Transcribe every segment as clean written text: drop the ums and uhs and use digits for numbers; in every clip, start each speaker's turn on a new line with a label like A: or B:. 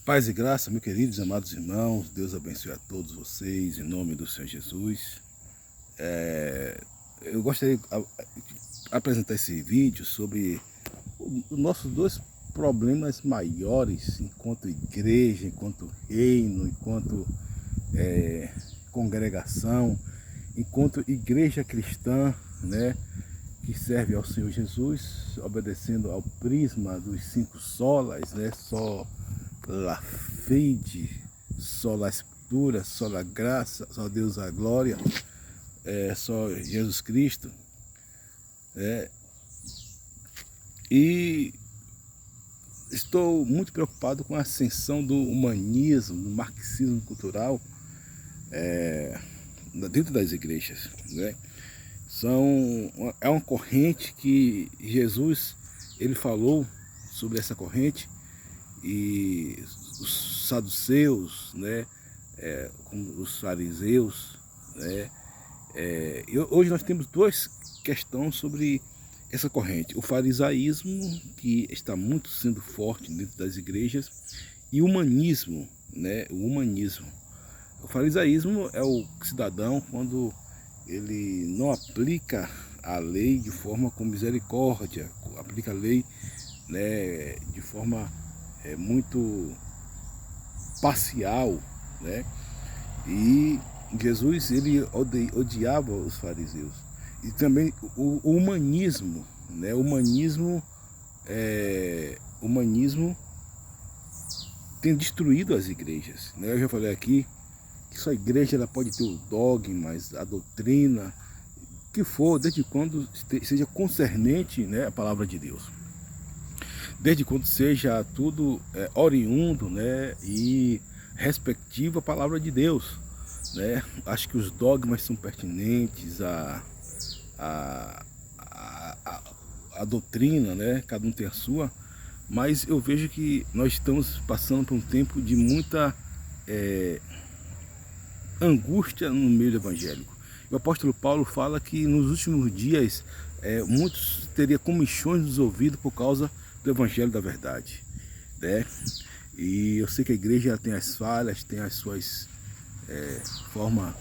A: Paz e graça, meus queridos, amados irmãos, Deus abençoe a todos vocês, em nome do Senhor Jesus. Eu gostaria de apresentar esse vídeo sobre os nossos dois problemas maiores enquanto igreja, enquanto reino, enquanto congregação, enquanto igreja cristã, né, que serve ao Senhor Jesus, obedecendo ao prisma dos cinco solas, né, sola fide, sola escritura, sola graça, só Deus a glória, só Jesus Cristo. E estou muito preocupado com a ascensão do humanismo, do marxismo cultural dentro das igrejas, né? É uma corrente que Jesus ele falou sobre essa corrente, e os saduceus, né, como os fariseus, né, e hoje nós temos duas questões sobre essa corrente: o farisaísmo, que está muito sendo forte dentro das igrejas, e o humanismo, né, o humanismo. O farisaísmo é o cidadão quando ele não aplica a lei de forma com misericórdia, aplica a lei, né, de forma muito parcial, né? E Jesus ele odiava os fariseus. E também o humanismo, né? O humanismo tem destruído as igrejas, né? Eu já falei aqui que só a igreja ela pode ter o dogma, a doutrina, o que for, desde quando seja concernente, né, a palavra de Deus. Desde quando seja tudo oriundo, né, e respectivo à palavra de Deus, né? Acho que os dogmas são pertinentes à doutrina, né? Cada um tem a sua, mas eu vejo que nós estamos passando por um tempo de muita angústia no meio evangélico. O apóstolo Paulo fala que nos últimos dias muitos teriam comichões nos ouvidos por causa do evangelho da verdade, né? E eu sei que a igreja ela tem as falhas, tem as suas formas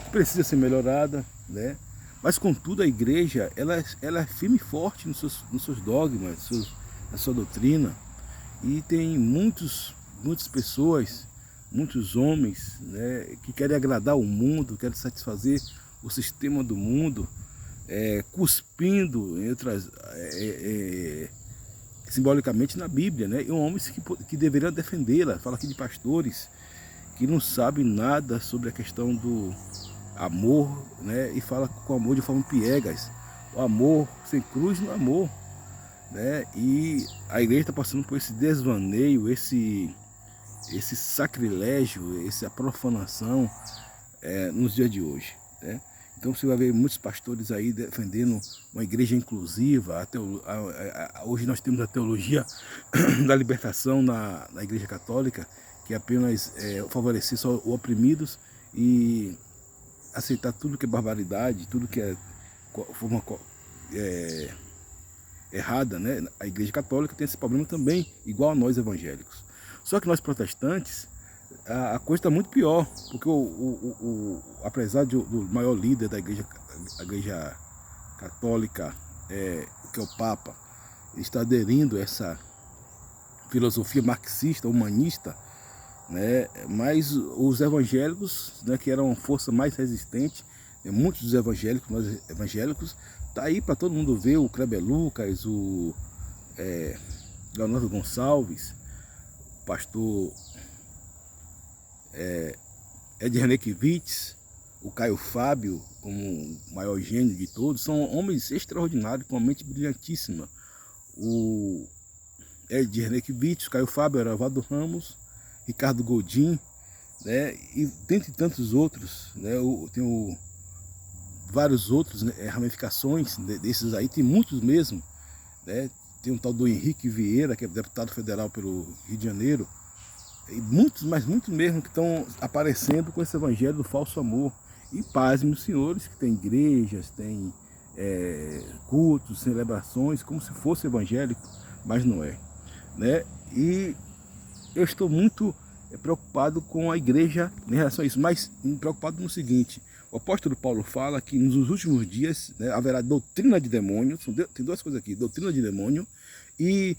A: que precisa ser melhorada, né? Mas contudo a igreja ela é firme e forte nos seus dogmas, na sua doutrina, e tem muitas pessoas, muitos homens, né, que querem agradar o mundo, querem satisfazer o sistema do mundo, cuspindo simbolicamente na Bíblia, né? E homens que deveriam defendê-la. Fala aqui de pastores que não sabem nada sobre a questão do amor, né? E fala com amor de forma piegas. O amor sem cruz não é amor, né? E a igreja está passando por esse desvaneio, esse sacrilégio, essa profanação nos dias de hoje, né? Então você vai ver muitos pastores aí defendendo uma igreja inclusiva. Hoje nós temos a teologia da libertação na igreja católica, que é apenas favorecer só os oprimidos e aceitar tudo que é barbaridade, tudo que é forma errada, né? A igreja católica tem esse problema também, igual a nós evangélicos. Só que nós protestantes, a coisa está muito pior, porque apesar do maior líder da a igreja católica, que é o Papa, está aderindo a essa filosofia marxista, humanista, né? Mas os evangélicos, né, que eram a força mais resistente, muitos dos evangélicos, nós evangélicos, tá aí para todo mundo ver: o Kleber Lucas, o Leonardo Gonçalves, o pastor Ed Renekiewicz, o Caio Fábio, como o maior gênio de todos, são homens extraordinários, com uma mente brilhantíssima. O Ed Renekiewicz, o Caio Fábio, o Eravado Ramos, Ricardo Godin, né? E dentre tantos outros, né? Tem vários outros, né, ramificações desses aí, tem muitos mesmo, né? Tem um tal do Henrique Vieira, que é deputado federal pelo Rio de Janeiro, e muitos, mas muitos mesmo, que estão aparecendo com esse evangelho do falso amor. E pasmem os senhores, que tem igrejas, tem cultos, celebrações, como se fosse evangélico, mas não é, né? E eu estou muito preocupado com a igreja em relação a isso, mas preocupado no seguinte: o apóstolo Paulo fala que nos últimos dias, né, haverá doutrina de demônio. Tem duas coisas aqui: doutrina de demônio e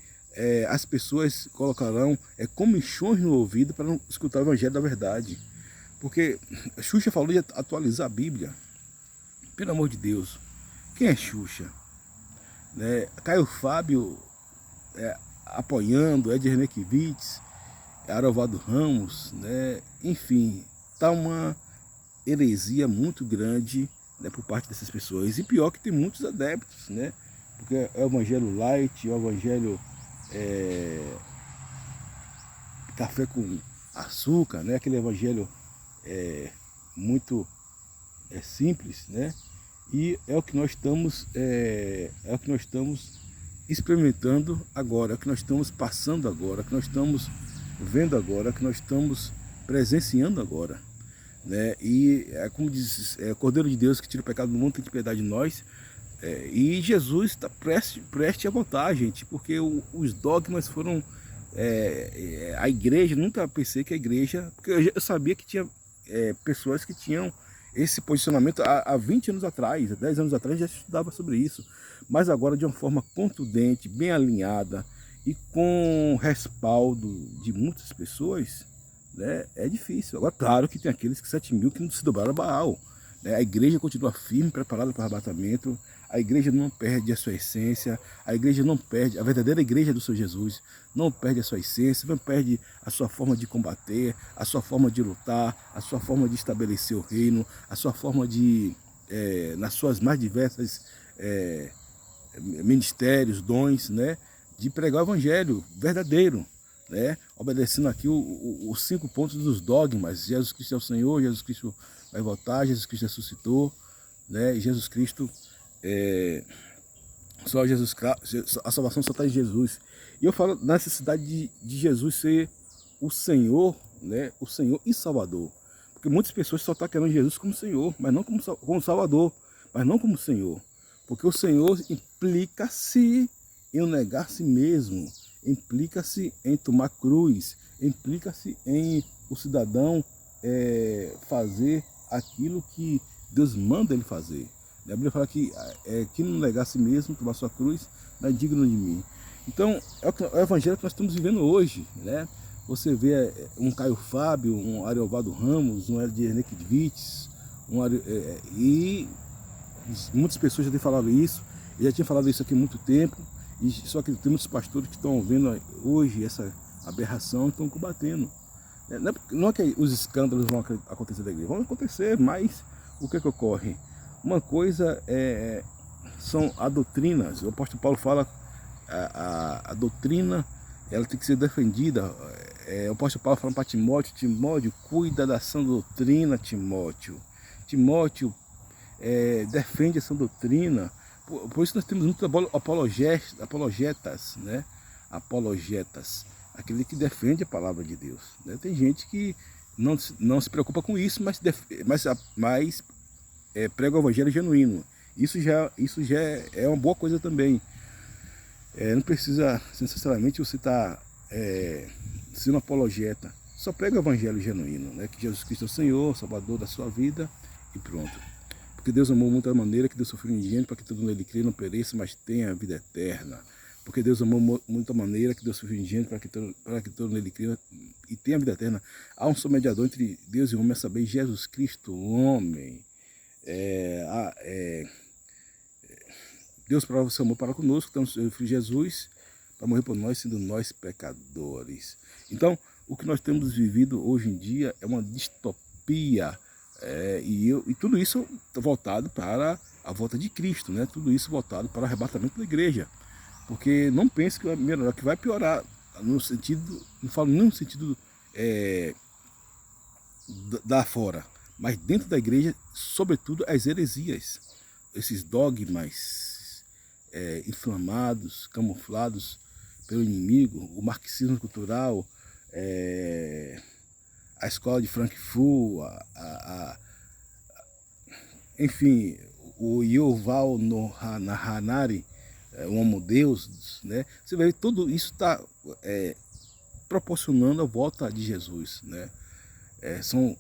A: as pessoas colocarão comichões no ouvido para não escutar o evangelho da verdade. Porque Xuxa falou de atualizar a Bíblia. Pelo amor de Deus, quem é Xuxa? Né? Caio Fábio apoiando, Ed Renekiewicz, Arovaldo Ramos, né? Enfim, tá uma heresia muito grande, né, por parte dessas pessoas. E pior que tem muitos adeptos, né? Porque é o evangelho light, é o evangelho café com açúcar, né? Aquele evangelho muito simples, né? E é o que nós estamos experimentando agora, é o que nós estamos passando agora, é o que nós estamos vendo agora, é o que nós estamos presenciando agora, né? E como diz, Cordeiro de Deus que tira o pecado do mundo, tem piedade de nós. E Jesus está preste a voltar, gente, porque os dogmas foram a igreja. Nunca pensei que a igreja, porque eu sabia que tinha pessoas que tinham esse posicionamento há 20 anos atrás, há 10 anos atrás já estudava sobre isso, mas agora de uma forma contundente, bem alinhada e com respaldo de muitas pessoas, né, é difícil. Agora, claro que tem aqueles que 7 mil que não se dobraram a Baal, né? A igreja continua firme, preparada para o arrebatamento. A igreja não perde a sua essência, a igreja não perde, a verdadeira igreja do Senhor Jesus não perde a sua essência, não perde a sua forma de combater, a sua forma de lutar, a sua forma de estabelecer o reino, a sua forma de, nas suas mais diversas ministérios, dons, né, de pregar o evangelho verdadeiro, né, obedecendo aqui os 5 pontos dos dogmas. Jesus Cristo é o Senhor, Jesus Cristo vai voltar, Jesus Cristo ressuscitou, né, Jesus Cristo só Jesus, a salvação só está em Jesus. E eu falo na necessidade de Jesus ser o Senhor, né, o Senhor e Salvador. Porque muitas pessoas só estão querendo Jesus como Senhor, mas não como Salvador, mas não como Senhor. Porque o Senhor implica-se em negar a si mesmo, implica-se em tomar cruz, implica-se em o cidadão fazer aquilo que Deus manda ele fazer. A Bíblia fala que quem não negar a si mesmo, tomar sua cruz, não é digno de mim. Então, é o evangelho que nós estamos vivendo hoje, né? Você vê um Caio Fábio, um Arovaldo Ramos, um Ed Renekiewicz, e muitas pessoas já têm falado isso, eu já tinha falado isso aqui há muito tempo, e só que tem muitos pastores que estão vendo hoje essa aberração e estão combatendo. Não é que os escândalos vão acontecer da igreja, vão acontecer, mas o que ocorre? Uma coisa são as doutrinas. O apóstolo Paulo fala a doutrina, ela tem que ser defendida. O apóstolo Paulo fala para Timóteo: Timóteo, cuida da sã doutrina, Timóteo. Timóteo, defende essa doutrina. Por isso nós temos muitos apologetas, né? Apologetas, aquele que defende a palavra de Deus, né? Tem gente que não se preocupa com isso, mas prega o evangelho genuíno. Isso já é uma boa coisa também. Não precisa necessariamente você estar sendo apologeta. Só prega o evangelho genuíno, né? Que Jesus Cristo é o Senhor, Salvador da sua vida, e pronto. Porque Deus amou muito a maneira que Deus sofreu unigênito para que todo mundo nele crê não pereça, mas tenha a vida eterna. Porque Deus amou muito a maneira que Deus sofreu unigênito para que todo mundo nele crê e tenha a vida eterna. Há um só mediador entre Deus e o homem, a saber, Jesus Cristo, o homem. Deus prova o seu amor para conosco, então o Filho Jesus para morrer por nós, sendo nós pecadores. Então, o que nós temos vivido hoje em dia é uma distopia, e tudo isso voltado para a volta de Cristo, né? Tudo isso voltado para o arrebatamento da igreja. Porque não pense que vai melhorar, que vai piorar, no sentido, não falo nem no sentido da fora, mas dentro da igreja, sobretudo as heresias, esses dogmas inflamados, camuflados pelo inimigo, o marxismo cultural, a escola de Frankfurt, enfim, o Yuval Noah Harari, o Homo Deus, né? Você vai ver tudo isso está proporcionando a volta de Jesus, né? São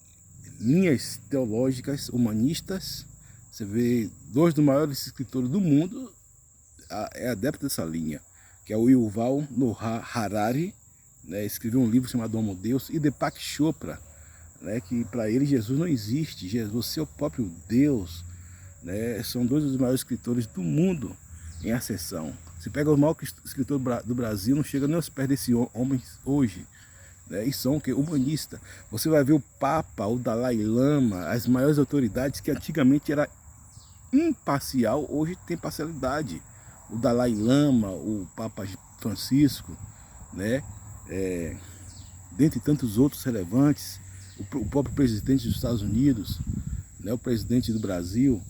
A: linhas teológicas humanistas. Você vê dois dos maiores escritores do mundo é adepto dessa linha, que é o Yuval Noah Harari, né? Escreveu um livro chamado Homo Deus, e Deepak Chopra, né? Que para ele Jesus não existe, você é o próprio Deus, né? São dois dos maiores escritores do mundo em ascensão. Se pega o maior escritor do Brasil, não chega nem aos pés desses homens hoje, né? E são o quê? Humanista. Você vai ver o Papa, o Dalai Lama, as maiores autoridades que antigamente era imparcial, hoje tem parcialidade. O Dalai Lama, o Papa Francisco, né? Dentre tantos outros relevantes, o próprio presidente dos Estados Unidos, né? O presidente do Brasil,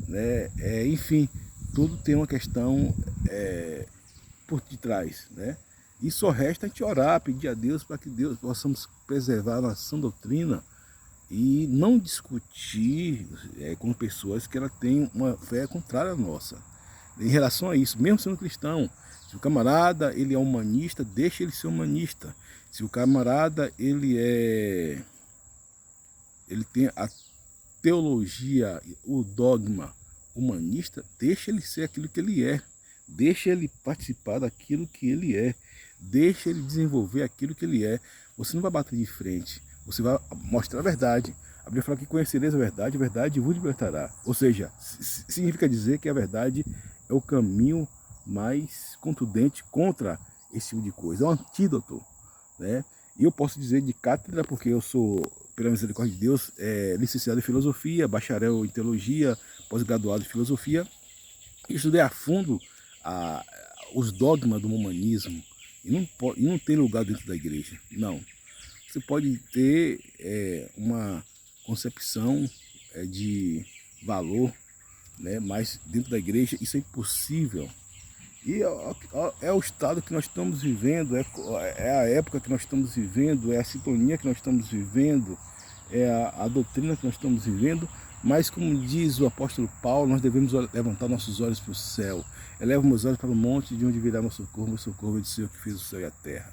A: né? Enfim, tudo tem uma questão por detrás, né? E só resta a gente orar, pedir a Deus para que Deus possamos preservar a nossa sã doutrina e não discutir com pessoas que ela têm uma fé contrária à nossa. Em relação a isso, mesmo sendo cristão, se o camarada ele é humanista, deixa ele ser humanista. Se o camarada ele tem a teologia, o dogma humanista, deixa ele ser aquilo que ele é. Deixa ele participar daquilo que ele é. Deixa ele desenvolver aquilo que ele é. Você não vai bater de frente. Você vai mostrar a verdade. A Bíblia fala que conhecereis a verdade vos libertará. Ou seja, significa dizer que a verdade é o caminho mais contundente contra esse tipo de coisa. É um antídoto, né? E eu posso dizer de cátedra, porque eu sou, pela misericórdia de Deus, licenciado em filosofia, bacharel em teologia, pós-graduado em filosofia. Eu estudei a fundo os dogmas do humanismo. E não tem lugar dentro da igreja, não. Você pode ter uma concepção de valor, né? Mas dentro da igreja isso é impossível. E é o estado que nós estamos vivendo, é a época que nós estamos vivendo, é a sintonia que nós estamos vivendo, é a doutrina que nós estamos vivendo. Mas como diz o apóstolo Paulo, nós devemos levantar nossos olhos para o céu. Eleva meus olhos para o monte de onde virá meu socorro é do Senhor que fez o céu e a terra,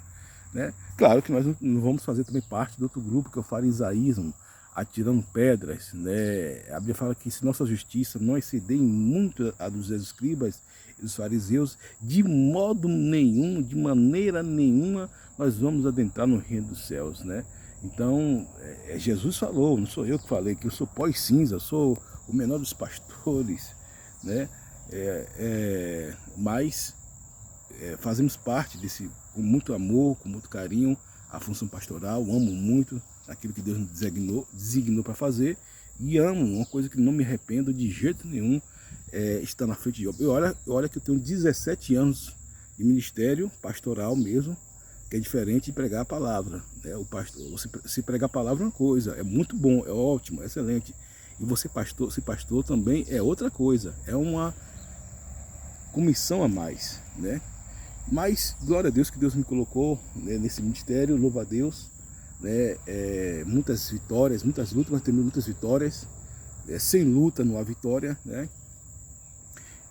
A: né? Claro que nós não vamos fazer também parte de outro grupo, que é o farisaísmo, atirando pedras, né? A Bíblia fala que se nossa justiça não exceder muito a dos escribas e dos fariseus, de modo nenhum, de maneira nenhuma, nós vamos adentrar no reino dos céus, né? Então, Jesus falou, não sou eu que falei, que eu sou pó e cinza, eu sou o menor dos pastores, né? Mas fazemos parte desse, com muito amor, com muito carinho, a função pastoral, amo muito aquilo que Deus nos designou para fazer, e amo, uma coisa que não me arrependo de jeito nenhum, estar na frente de obra. Olha que eu tenho 17 anos de ministério pastoral mesmo, que é diferente de pregar a palavra, né? O pastor, você pregar a palavra é uma coisa, é muito bom, é ótimo, é excelente. E você ser pastor também é outra coisa, é uma comissão a mais, né? Mas glória a Deus que Deus me colocou, né, nesse ministério, louva a Deus, né? Muitas vitórias, muitas lutas, mas também muitas vitórias. Sem luta não há vitória, né?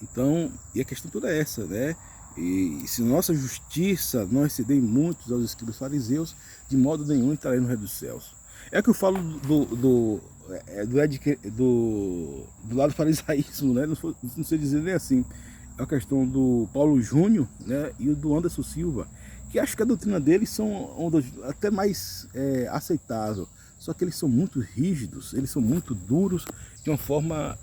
A: Então, e a questão toda é essa, né? E se nossa justiça não exceder muitos aos escribas fariseus, de modo nenhum entrarei no reino dos céus. É que eu falo do lado do farisaísmo, né? Não sei dizer nem assim. É a questão do Paulo Júnior, né? E do Anderson Silva, que acho que a doutrina deles são até mais aceitável. Só que eles são muito rígidos, eles são muito duros, de uma forma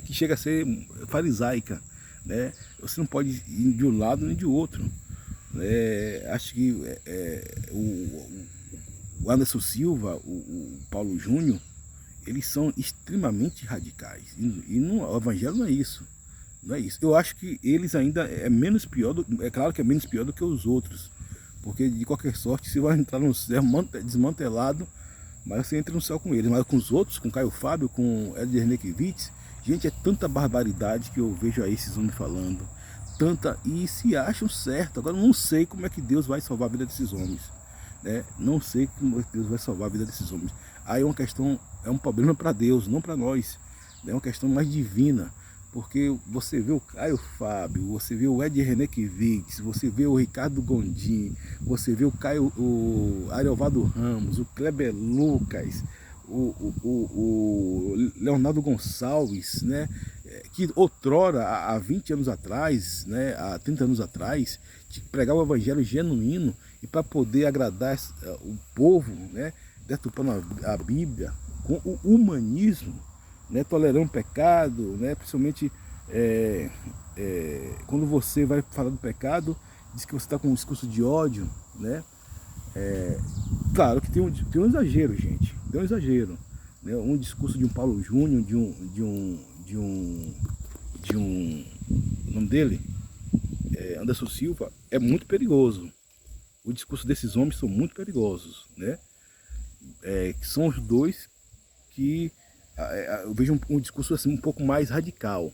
A: que chega a ser farisaica, né? Você não pode ir de um lado nem de outro. Acho que o Anderson Silva, o Paulo Júnior, eles são extremamente radicais. E o evangelho não é isso. Não é isso. Eu acho que eles ainda é menos pior, é claro que é menos pior do que os outros. Porque de qualquer sorte você vai entrar no céu desmantelado, mas você entra no céu com eles. Mas com os outros, com Caio Fábio, com Eder Renekiewicz, gente, é tanta barbaridade que eu vejo aí esses homens falando. Tanta, e se acham certo. Agora eu não sei como é que Deus vai salvar a vida desses homens, né? Não sei como é que Deus vai salvar a vida desses homens. Aí é uma questão, é um problema para Deus, não para nós. É uma questão mais divina. porque você vê o Caio Fábio, você vê o Ed Renekiewicz, você vê o Ricardo Gondim, você vê o Ariovaldo Ramos, o Kleber Lucas, o Leonardo Gonçalves, né? Que outrora, há 20 anos atrás, né? Há 30 anos atrás, pregava o evangelho genuíno e para poder agradar o povo, né? Deturpando a Bíblia com o humanismo, né, tolerando o pecado, né, principalmente quando você vai falar do pecado, diz que você está com um discurso de ódio, né? Claro que tem um exagero, gente, tem um exagero, né? Um discurso de um Paulo Júnior, o nome dele, Anderson Silva, é muito perigoso. O discurso desses homens são muito perigosos, né? Que são os dois que eu vejo um discurso assim um pouco mais radical.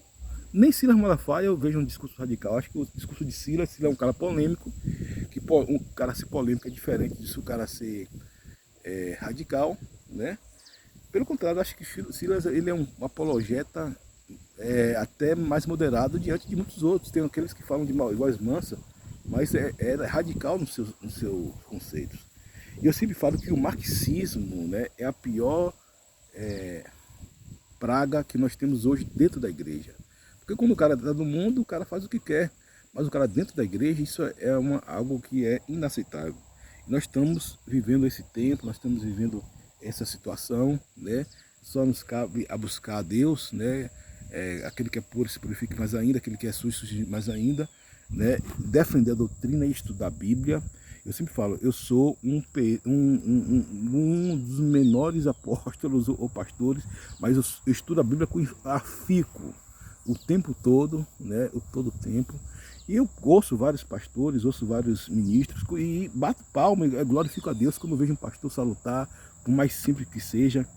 A: Nem Silas Malafaia eu vejo um discurso radical. Acho que o discurso de Silas é um cara polêmico, que um cara ser polêmico é diferente disso, o cara ser radical, né? Pelo contrário, acho que Silas ele é um apologeta até mais moderado diante de muitos outros. Tem aqueles que falam de voz mansa, mas é radical nos seus conceitos. E eu sempre falo que o marxismo, né, é a pior praga que nós temos hoje dentro da igreja. Porque quando o cara está no mundo, o cara faz o que quer. Mas o cara dentro da igreja, isso é algo que é inaceitável. Nós estamos vivendo esse tempo, nós estamos vivendo essa situação, né? Só nos cabe a buscar a Deus, né? Aquele que é puro se purifique mais ainda, aquele que é sujo mais ainda, né? Defender a doutrina e estudar a Bíblia. Eu sempre falo, eu sou um dos menores apóstolos ou pastores, mas eu estudo a Bíblia com afinco o tempo todo, né? O todo o tempo. E eu ouço vários pastores, ouço vários ministros e bato palma e glorifico a Deus quando eu vejo um pastor salutar, por mais simples que seja.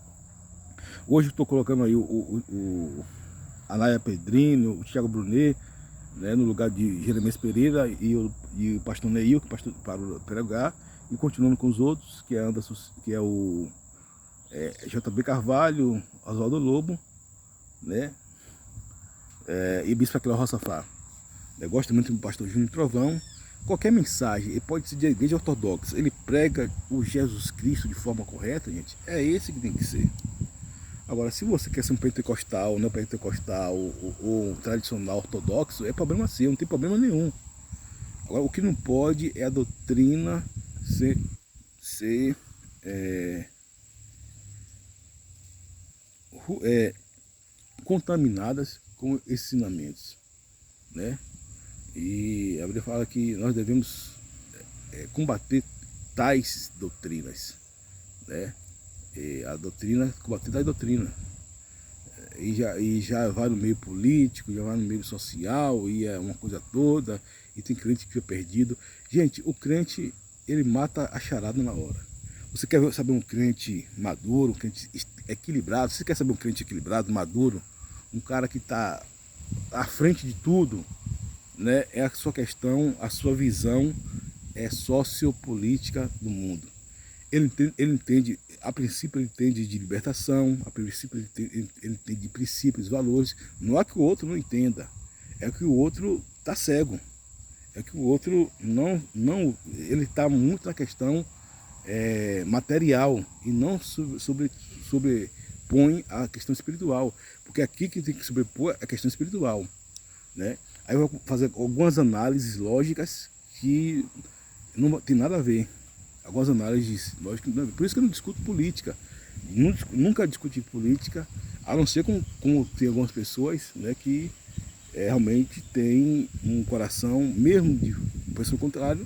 A: Hoje estou colocando aí a Laia Pedrino, o Thiago Brunet, né, no lugar de Jeremias Pereira e o pastor Neil, que pastor para pregar, e continuando com os outros, que é Anderson, que é o JB Carvalho, Oswaldo Lobo, né, e Bispo Aquila Roçafá. Eu gosto muito do pastor Júnior Trovão. Qualquer mensagem, ele pode ser de igreja ortodoxa, ele prega o Jesus Cristo de forma correta, gente, é esse que tem que ser. Agora, se você quer ser um pentecostal, não pentecostal ou tradicional ortodoxo, é problema seu, não tem problema nenhum. Agora, o que não pode é a doutrina ser contaminadas com esses ensinamentos, né? E a Bíblia fala que nós devemos combater tais doutrinas, né? A doutrina, combater da doutrina. E já vai no meio político, já vai no meio social, e é uma coisa toda, e tem crente que fica perdido. Gente, o crente, ele mata a charada na hora. Você quer saber um crente maduro, um crente equilibrado? Você quer saber um crente equilibrado, maduro? Um cara que está à frente de tudo, né? É a sua questão, a sua visão sociopolítica do mundo. Ele entende, a princípio ele entende de libertação, a princípio ele entende de princípios, valores. Não é que o outro não entenda, é que o outro está cego. É que o outro ele está muito na questão material e não sobrepõe a questão espiritual. Porque aqui que tem que sobrepor é a questão espiritual, né? Aí eu vou fazer algumas análises lógicas que não tem nada a ver. Algumas análises lógicas, por isso que eu não discuto política. Nunca discuti política, a não ser com tem algumas pessoas, né, que realmente tem um coração, mesmo de pessoa contrária,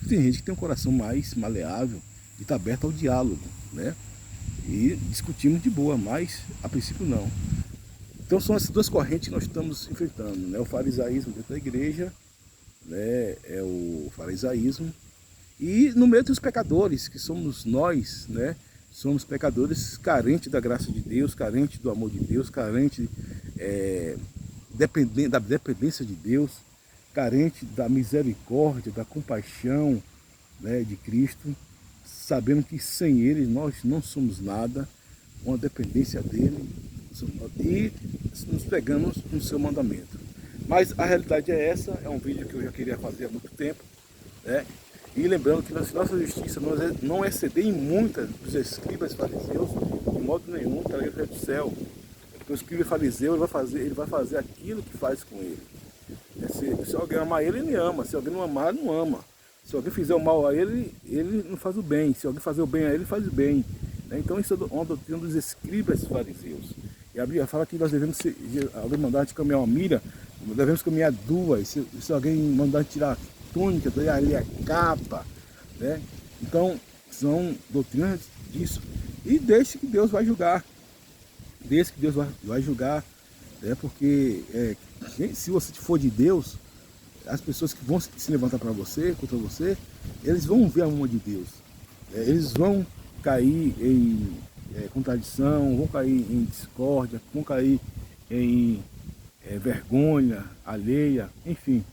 A: tem gente que tem um coração mais maleável e está aberto ao diálogo, né? E discutimos de boa, mas a princípio não. Então são essas duas correntes que nós estamos enfrentando, né? O farisaísmo dentro da igreja, né? É o farisaísmo. E no meio dos pecadores, que somos nós, né? Somos pecadores carentes da graça de Deus, carentes do amor de Deus, carentes da dependência de Deus, carente da misericórdia, da compaixão, né, de Cristo, sabendo que sem Ele nós não somos nada, com a dependência dEle. E nos pegamos no seu mandamento. Mas a realidade é essa, é um vídeo que eu já queria fazer há muito tempo, né? E lembrando que se nossa justiça não exceder em muitas dos escribas fariseus, de modo nenhum, está no do céu. Porque o escriba fariseu ele vai fazer aquilo que faz com ele. Se alguém amar ele, ele ama. Se alguém não amar, ele não ama. Se alguém fizer o mal a ele, ele não faz o bem. Se alguém fazer o bem a ele, faz o bem. Então isso é uma doutrina dos escribas fariseus. E a Bíblia fala que nós devemos, se alguém mandar de caminhar uma milha, devemos caminhar duas. Se alguém mandar tirar a túnica, ali a capa, né? Então são doutrinas disso. E deixe que Deus vai julgar. Deixe que Deus vai julgar, né? Porque se você for de Deus, as pessoas que vão se levantar para você, contra você, eles vão ver a mão de Deus. Eles vão cair em contradição, vão cair em discórdia, vão cair em vergonha alheia, enfim.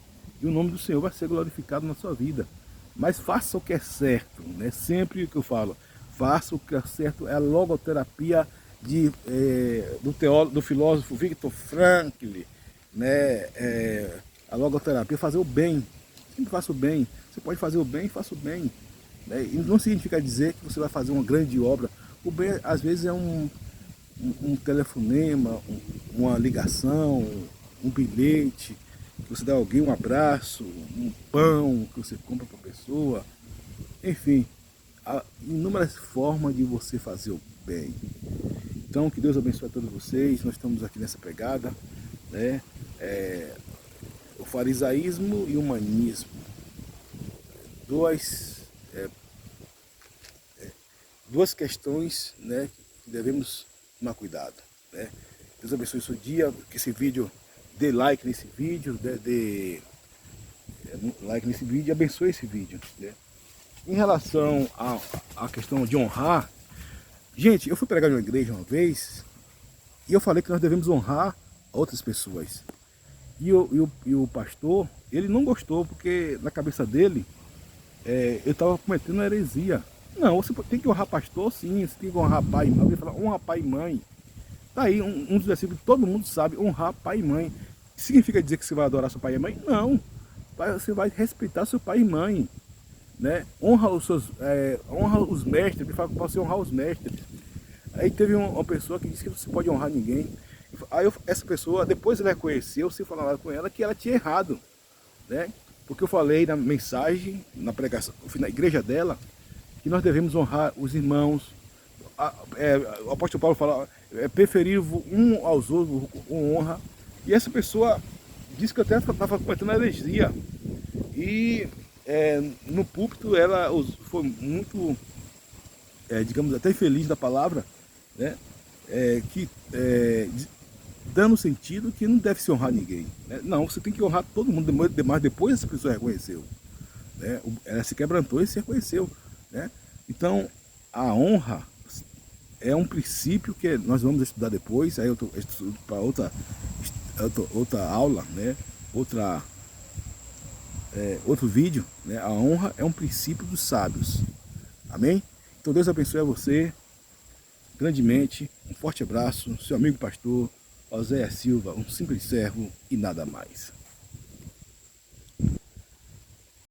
A: E o nome do Senhor vai ser glorificado na sua vida. Mas faça o que é certo, né? Sempre que eu falo, faça o que é certo, é a logoterapia do filósofo Viktor Frankl, né? A logoterapia, fazer o bem. Sempre faça o bem. Você pode fazer o bem, faça o bem. Né? E não significa dizer que você vai fazer uma grande obra. O bem, às vezes, é um telefonema, uma ligação, um bilhete, que você dá a alguém um abraço, um pão que você compra para a pessoa. Enfim, há inúmeras formas de você fazer o bem. Então, que Deus abençoe a todos vocês. Nós estamos aqui nessa pegada, né? O farisaísmo e o humanismo. Duas questões, né, que devemos tomar cuidado, né? Deus abençoe o seu dia, que esse vídeo, dê like nesse vídeo, dê like nesse vídeo e abençoe esse vídeo, né? Em relação à questão de honrar, gente, eu fui pregar em uma igreja uma vez e eu falei que nós devemos honrar outras pessoas. E o pastor, ele não gostou, porque na cabeça dele, eu estava cometendo uma heresia. Não, você tem que honrar pastor, sim, você tem que honrar pai e mãe. Ele fala, honrar pai e mãe. Tá aí um dos versículos que todo mundo sabe, honrar pai e mãe. Significa dizer que você vai adorar seu pai e mãe? Não. Você vai respeitar seu pai e mãe, né? Honra os mestres, ele fala para você honrar os mestres. Aí teve uma pessoa que disse que você pode honrar ninguém. Aí essa pessoa, depois ele reconheceu, se falar com ela, que ela tinha errado, né? Porque eu falei na mensagem, na pregação, na igreja dela, que nós devemos honrar os irmãos. O apóstolo Paulo fala, é preferível um aos outros com honra. E essa pessoa disse que até estava cometendo heresia. E no púlpito ela foi muito, digamos, até infeliz da palavra, né? Dando sentido que não deve se honrar ninguém, né? Não, você tem que honrar todo mundo, mas depois essa pessoa reconheceu, né? Ela se quebrantou e se reconheceu, né? Então, a honra é um princípio que nós vamos estudar depois, aí eu estudo para outra aula, né? Outro vídeo, né? A honra é um princípio dos sábios, amém? Então Deus abençoe a você grandemente, um forte abraço, seu amigo pastor Oséias Silva, um simples servo e nada mais.